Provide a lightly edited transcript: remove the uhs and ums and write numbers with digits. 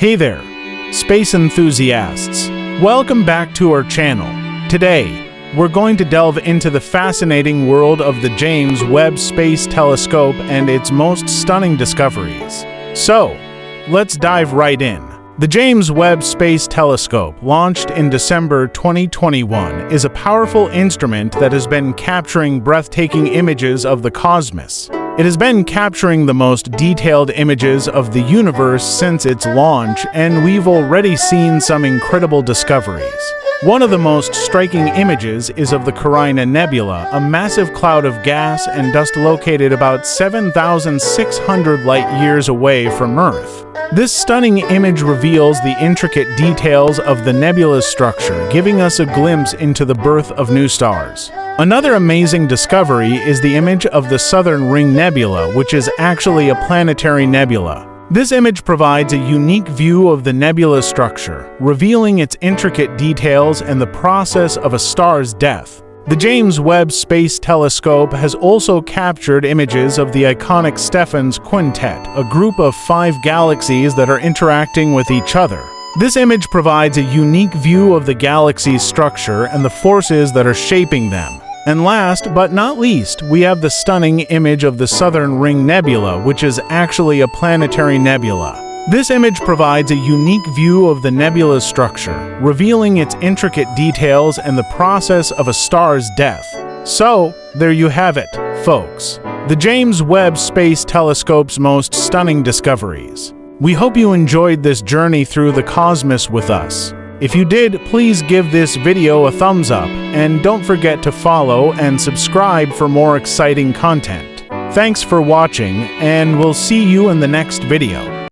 Hey there, space enthusiasts. Welcome back to our channel. Today, we're going to delve into the fascinating world of the James Webb Space Telescope and its most stunning discoveries. So, let's dive right in. The James Webb Space Telescope, launched in December 2021, is a powerful instrument that has been capturing breathtaking images of the cosmos. It has been capturing the most detailed images of the universe since its launch, and we've already seen some incredible discoveries. One of the most striking images is of the Carina Nebula, a massive cloud of gas and dust located about 7,600 light-years away from Earth. This stunning image reveals the intricate details of the nebula's structure, giving us a glimpse into the birth of new stars. Another amazing discovery is the image of the Southern Ring Nebula, which is actually a planetary nebula. This image provides a unique view of the nebula's structure, revealing its intricate details and the process of a star's death. The James Webb Space Telescope has also captured images of the iconic Stephan's Quintet, a group of 5 galaxies that are interacting with each other. This image provides a unique view of the galaxy's structure and the forces that are shaping them. And last but not least, we have the stunning image of the Southern Ring Nebula, which is actually a planetary nebula. This image provides a unique view of the nebula's structure, revealing its intricate details and the process of a star's death. So, there you have it, folks. The James Webb Space Telescope's most stunning discoveries. We hope you enjoyed this journey through the cosmos with us. If you did, please give this video a thumbs up, and don't forget to follow and subscribe for more exciting content. Thanks for watching, and we'll see you in the next video.